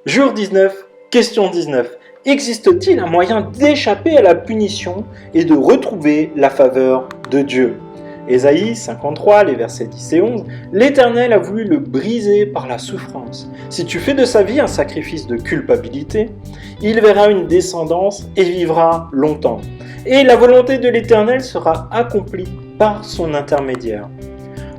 Jour 19, question 19. Existe-t-il un moyen d'échapper à la punition et de retrouver la faveur de Dieu? Ésaïe 53, les versets 10 et 11. L'Éternel a voulu le briser par la souffrance. Si tu fais de sa vie un sacrifice de culpabilité, il verra une descendance et vivra longtemps. Et la volonté de l'Éternel sera accomplie par son intermédiaire.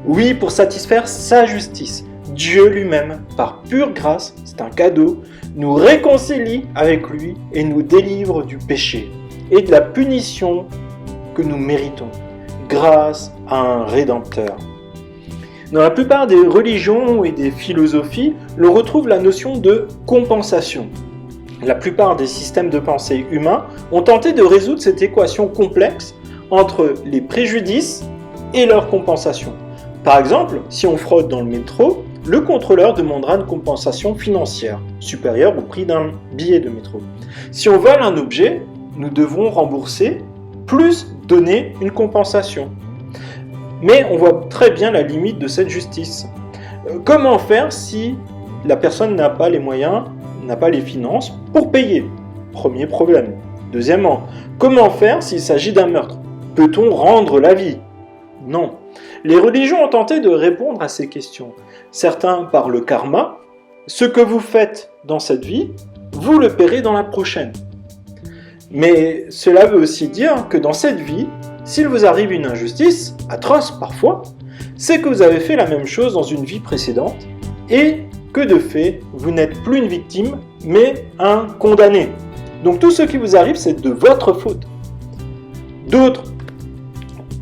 Oui, pour satisfaire sa justice, Dieu lui-même, par pure grâce, c'est un cadeau, nous réconcilie avec lui et nous délivre du péché et de la punition que nous méritons, grâce à un Rédempteur. Dans la plupart des religions et des philosophies, l'on retrouve la notion de compensation. La plupart des systèmes de pensée humains ont tenté de résoudre cette équation complexe entre les préjudices et leur compensation. Par exemple, si on fraude dans le métro, le contrôleur demandera une compensation financière, supérieure au prix d'un billet de métro. Si on vole un objet, nous devrons rembourser, plus donner une compensation. Mais on voit très bien la limite de cette justice. Comment faire si la personne n'a pas les moyens, n'a pas les finances pour payer? Premier problème. Deuxièmement, comment faire s'il s'agit d'un meurtre? Peut-on rendre la vie? Non. Les religions ont tenté de répondre à ces questions. Certains par le karma, ce que vous faites dans cette vie, vous le paierez dans la prochaine. Mais cela veut aussi dire que dans cette vie, s'il vous arrive une injustice, atroce parfois, c'est que vous avez fait la même chose dans une vie précédente et que de fait, vous n'êtes plus une victime, mais un condamné. Donc tout ce qui vous arrive, c'est de votre faute. D'autres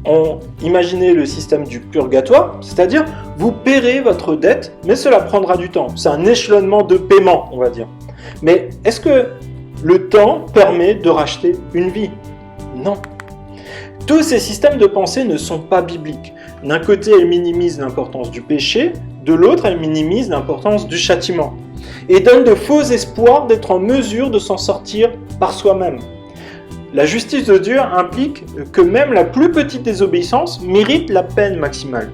ont imaginé le système du purgatoire, c'est-à-dire vous paierez votre dette, mais cela prendra du temps. C'est un échelonnement de paiement, on va dire. Mais est-ce que le temps permet de racheter une vie? Non. Tous ces systèmes de pensée ne sont pas bibliques. D'un côté, elles minimisent l'importance du péché, de l'autre, elles minimisent l'importance du châtiment, et donnent de faux espoirs d'être en mesure de s'en sortir par soi-même. La justice de Dieu implique que même la plus petite désobéissance mérite la peine maximale,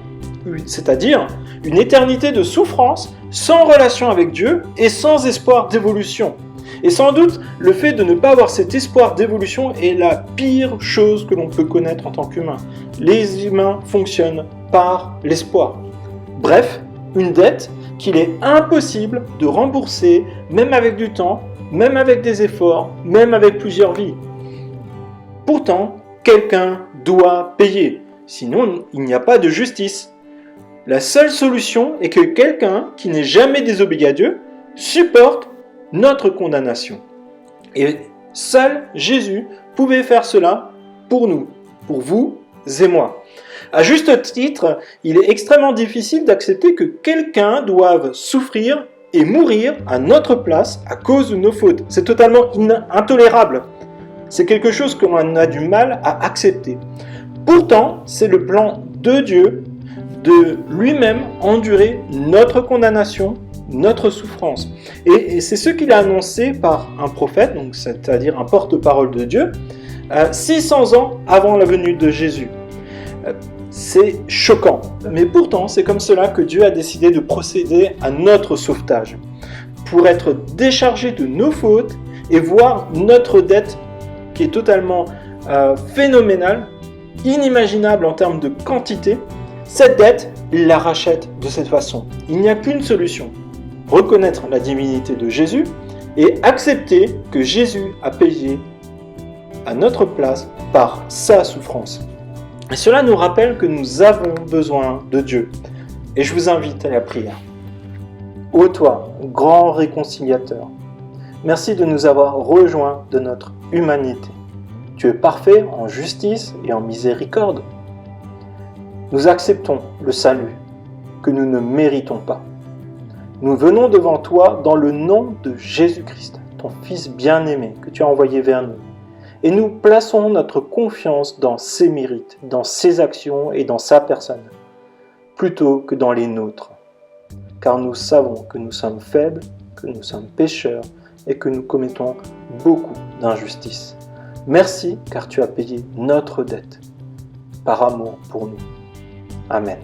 c'est-à-dire une éternité de souffrance sans relation avec Dieu et sans espoir d'évolution. Et sans doute, le fait de ne pas avoir cet espoir d'évolution est la pire chose que l'on peut connaître en tant qu'humain. Les humains fonctionnent par l'espoir. Bref, une dette qu'il est impossible de rembourser, même avec du temps, même avec des efforts, même avec plusieurs vies. Pourtant, quelqu'un doit payer, sinon il n'y a pas de justice. La seule solution est que quelqu'un qui n'est jamais désobéi à Dieu supporte notre condamnation. Et seul Jésus pouvait faire cela pour nous, pour vous et moi. À juste titre, il est extrêmement difficile d'accepter que quelqu'un doive souffrir et mourir à notre place à cause de nos fautes. C'est totalement intolérable. C'est quelque chose qu'on a du mal à accepter. Pourtant, c'est le plan de Dieu de lui-même endurer notre condamnation, notre souffrance. Et c'est ce qu'il a annoncé par un prophète, donc c'est-à-dire un porte-parole de Dieu, 600 ans avant la venue de Jésus. C'est choquant, mais pourtant c'est comme cela que Dieu a décidé de procéder à notre sauvetage, pour être déchargé de nos fautes et voir notre dette qui est totalement phénoménale, inimaginable en termes de quantité. Cette dette, il la rachète de cette façon. Il n'y a qu'une solution. Reconnaître la divinité de Jésus et accepter que Jésus a payé à notre place par sa souffrance. Et cela nous rappelle que nous avons besoin de Dieu. Et je vous invite à la prière. Ô toi, grand réconciliateur, merci de nous avoir rejoints de notre humanité. Tu es parfait en justice et en miséricorde. Nous acceptons le salut que nous ne méritons pas. Nous venons devant toi dans le nom de Jésus-Christ, ton Fils bien-aimé que tu as envoyé vers nous. Et nous plaçons notre confiance dans ses mérites, dans ses actions et dans sa personne, plutôt que dans les nôtres. Car nous savons que nous sommes faibles, que nous sommes pécheurs et que nous commettons beaucoup d'injustices. Merci car tu as payé notre dette par amour pour nous. Amen.